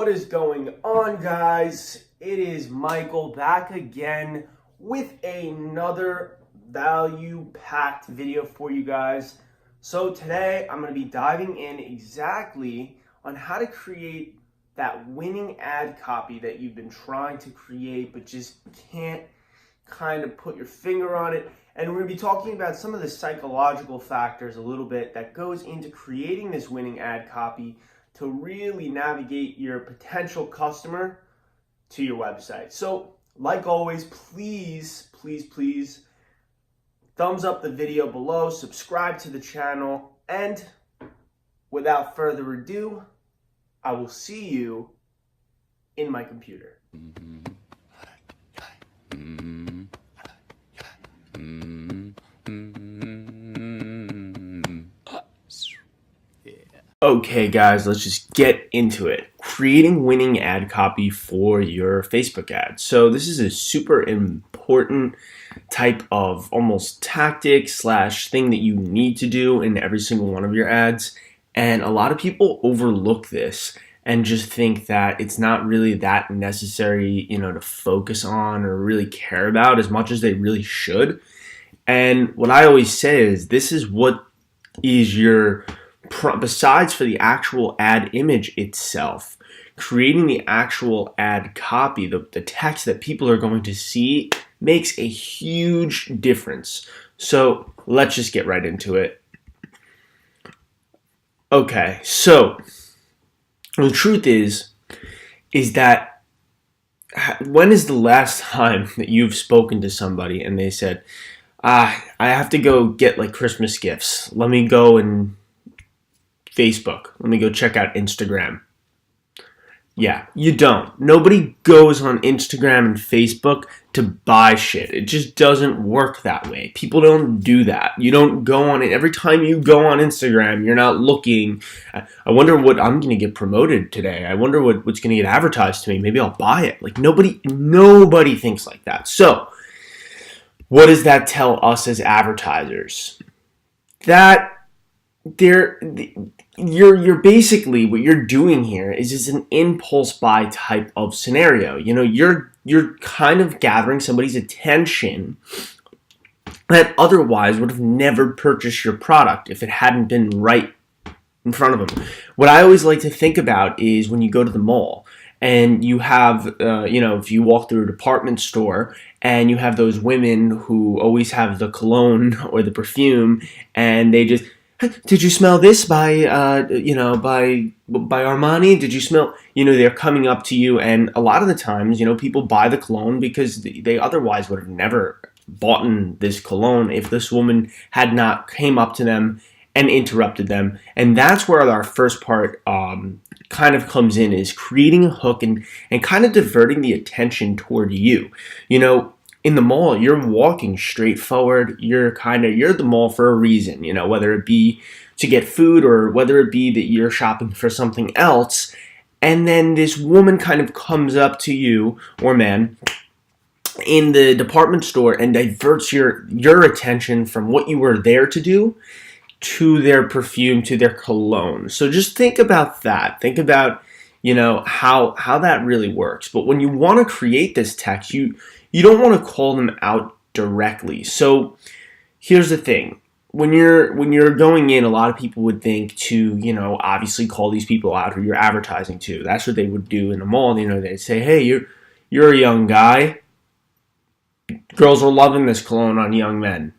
What is going on, guys? It is Michael back again with another value-packed video for you guys. So today I'm going to be diving in exactly on how to create that winning ad copy that you've been trying to create but just can't kind of put your finger on it. And we're going to be talking about some of the psychological factors a little bit that goes into creating this winning ad copy to really navigate your potential customer to your website. So, like always, please thumbs up the video below, subscribe to the channel, and without further ado, I will see you in my computer. Okay guys, let's just get into it. Creating winning ad copy for your Facebook ad. So this is a super important type of almost tactic slash thing that you need to do in every single one of your ads. And a lot of people overlook this and just think that it's not really that necessary, to focus on or really care about as much as they really should. And what I always say is this is what is your besides for the actual ad image itself, creating the actual ad copy, the text that people are going to see makes a huge difference. So let's just get right into it. Okay, so the truth is that when is the last time that you've spoken to somebody and they said, I have to go get like Christmas gifts. Let me go and Facebook. Let me go check out Instagram. Yeah, you don't. Nobody goes on Instagram and Facebook to buy shit. It just doesn't work that way. People don't do that. You don't go on it. Every time you go on Instagram, you're not looking. I wonder what I'm going to get promoted today. I wonder what's going to get advertised to me. Maybe I'll buy it. Like nobody thinks like that. So, what does that tell us as advertisers? That you're basically what you're doing here is just an impulse buy type of scenario. You're kind of gathering somebody's attention that otherwise would have never purchased your product if it hadn't been right in front of them. What I always like to think about is when you go to the mall and you have, if you walk through a department store and you have those women who always have the cologne or the perfume and they just, did you smell this by Armani? Did you smell, they're coming up to you, and a lot of the times, people buy the cologne because they otherwise would have never bought this cologne if this woman had not came up to them and interrupted them. And that's where our first part kind of comes in, is creating a hook and kind of diverting the attention toward you. In the mall, you're walking straight forward. You're at the mall for a reason, whether it be to get food or whether it be that you're shopping for something else. And then this woman kind of comes up to you, or man, in the department store and diverts your attention from what you were there to do to their perfume, to their cologne. So just think about that. Think about, how that really works. But when you want to create this text, you don't want to call them out directly. So here's the thing. When you're going in, a lot of people would think to, obviously call these people out who you're advertising to. That's what they would do in the mall. They'd say, hey, you're a young guy. Girls are loving this cologne on young men.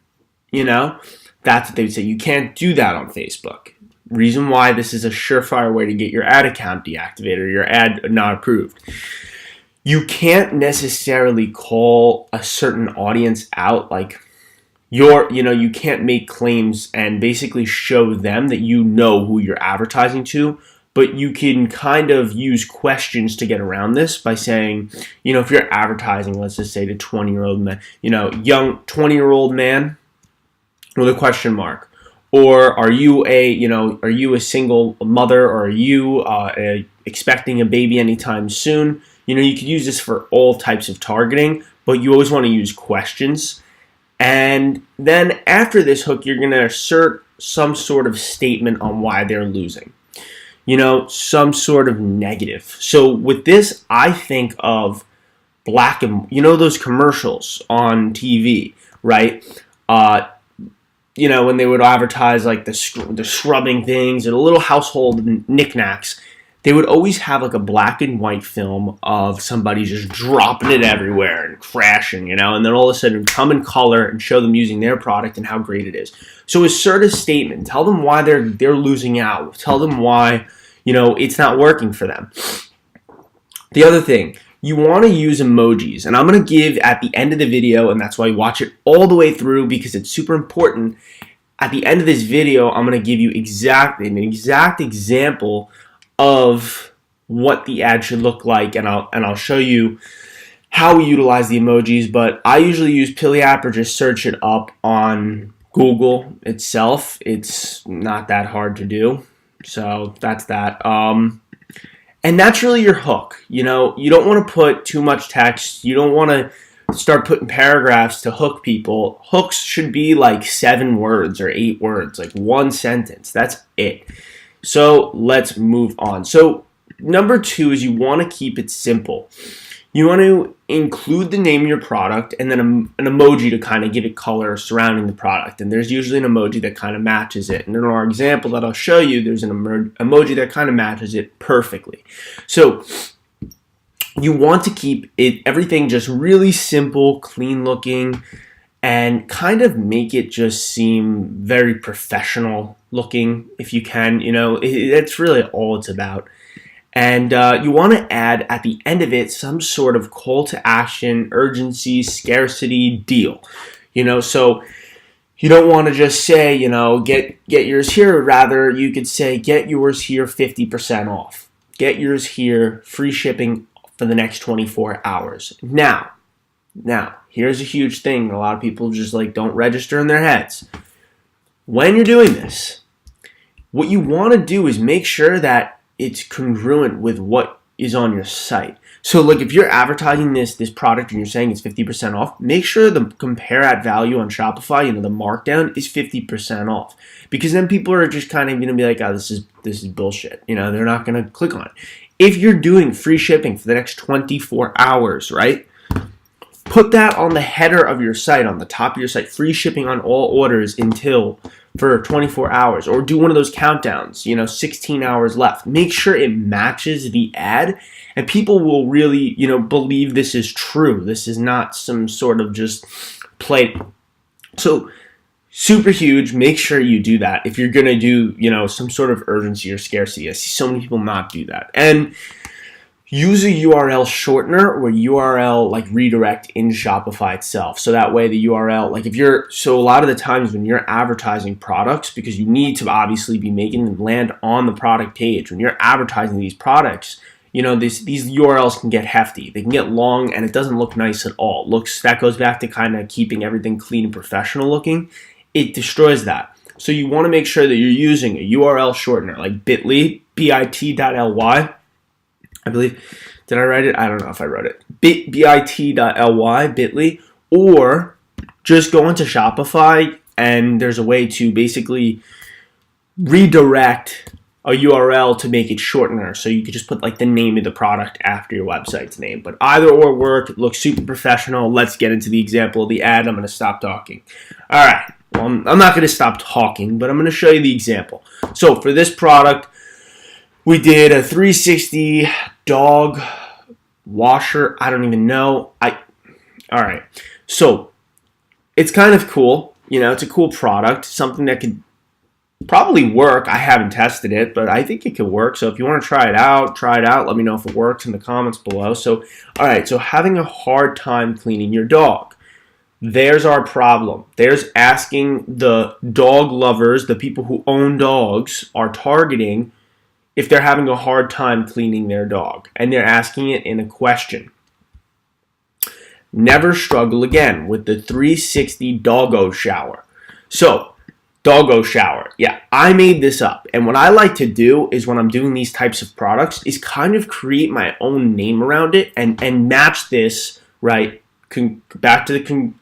That's what they would say. You can't do that on Facebook. Reason why this is a surefire way to get your ad account deactivated or your ad not approved. You can't necessarily call a certain audience out, like you can't make claims and basically show them that you know who you're advertising to, but you can kind of use questions to get around this by saying, if you're advertising, let's just say to 20-year-old men, young 20-year-old man with a question mark. Or are you a single mother, or are you expecting a baby anytime soon? You could use this for all types of targeting, but you always want to use questions. And then after this hook, you're going to assert some sort of statement on why they're losing. some sort of negative. So with this, I think of black and, those commercials on TV, right? When they would advertise like the scrubbing things and a little household knickknacks, they would always have like a black and white film of somebody just dropping it everywhere and crashing, and then all of a sudden come in color and show them using their product and how great it is. So assert a statement. Tell them why they're losing out. Tell them why, it's not working for them. The other thing, you want to use emojis, and I'm going to give at the end of the video, and that's why you watch it all the way through because it's super important. At the end of this video, I'm going to give you an exact example of what the ad should look like, and I'll show you how we utilize the emojis. But I usually use PiliApp or just search it up on Google itself. It's not that hard to do, so that's that. And that's really your hook. You don't want to put too much text. You don't want to start putting paragraphs to hook people. Hooks should be like 7 words or 8 words, like one sentence. That's it. So let's move on. So number 2 is you want to keep it simple. You want to include the name of your product and then an emoji to kind of give it color surrounding the product. And there's usually an emoji that kind of matches it. And in our example that I'll show you, there's an emoji that kind of matches it perfectly. So you want to keep everything just really simple, clean looking, and kind of make it just seem very professional looking if you can. That's really all it's about. And you want to add at the end of it some sort of call to action, urgency, scarcity, deal. So you don't want to just say, get yours here. Rather, you could say, get yours here 50% off. Get yours here, free shipping for the next 24 hours. Now, here's a huge thing. A lot of people just don't register in their heads. When you're doing this, what you want to do is make sure that it's congruent with what is on your site. So if you're advertising this product and you're saying it's 50% off, make sure the compare at value on Shopify, the markdown is 50% off. Because then people are just kind of going to be like, oh, this is bullshit. They're not going to click on it. If you're doing free shipping for the next 24 hours, right? Put that on the header of your site, on the top of your site, free shipping on all orders for 24 hours, or do one of those countdowns, 16 hours left. Make sure it matches the ad, and people will really, believe this is true. This is not some sort of just play. So super huge. Make sure you do that if you're going to do, some sort of urgency or scarcity. I see so many people not do that. And use a URL shortener or URL redirect in Shopify itself. So that way the URL, so a lot of the times when you're advertising products, because you need to obviously be making them land on the product page, when you're advertising these products, these URLs can get hefty. They can get long and it doesn't look nice at all. That goes back to kind of keeping everything clean and professional looking. It destroys that. So you want to make sure that you're using a URL shortener like bit.ly, bit.ly. I believe, did I write it? I don't know if I wrote it. bit.ly, or just go into Shopify and there's a way to basically redirect a URL to make it shortener. So you could just put the name of the product after your website's name. But either or work. It looks super professional. Let's get into the example of the ad. I'm going to stop talking. All right. Well, I'm not going to stop talking, but I'm going to show you the example. So for this product, we did a 360 dog washer. I don't even know. All right. So it's kind of cool. It's a cool product. Something that could probably work. I haven't tested it, but I think it could work. So if you want to try it out. Let me know if it works in the comments below. So, all right. So having a hard time cleaning your dog. There's our problem. There's asking the dog lovers, the people who own dogs, are targeting if they're having a hard time cleaning their dog. And they're asking it in a question. Never struggle again with the 360 doggo shower. So, doggo shower. Yeah, I made this up. And what I like to do is when I'm doing these types of products is kind of create my own name around it and match this, right? Back to the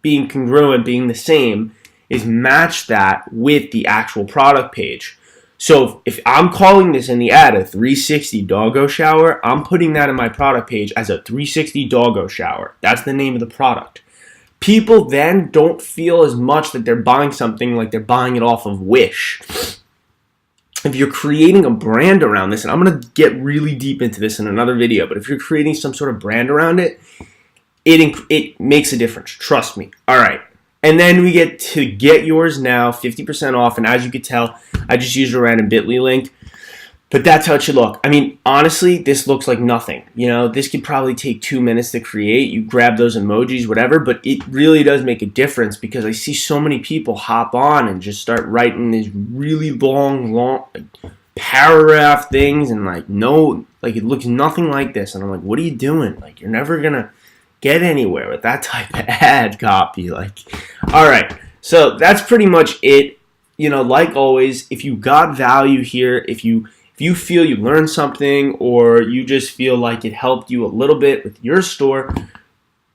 being congruent, being the same, is match that with the actual product page. So if I'm calling this in the ad a 360 doggo shower, I'm putting that in my product page as a 360 doggo shower. That's the name of the product. People then don't feel as much that they're buying something like they're buying it off of Wish. If you're creating a brand around this, and I'm going to get really deep into this in another video, but if you're creating some sort of brand around it, it makes a difference. Trust me. All right. And then we get to get yours now, 50% off. And as you can tell, I just used a random bit.ly link. But that's how it should look. I mean, honestly, this looks like nothing. You know, this could probably take 2 minutes to create. You grab those emojis, whatever. But it really does make a difference because I see so many people hop on and just start writing these really long paragraph things. And it looks nothing like this. And I'm like, what are you doing? Like, you're never going to get anywhere with that type of ad copy. All right, so that's pretty much it. You know, like always, if you got value here, if you feel you learned something or you just feel like it helped you a little bit with your store,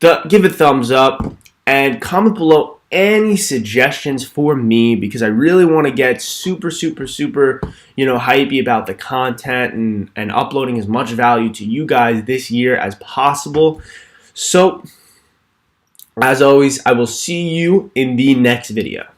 give a thumbs up and comment below any suggestions for me because I really want to get super, hypey about the content and uploading as much value to you guys this year as possible. So, as always, I will see you in the next video.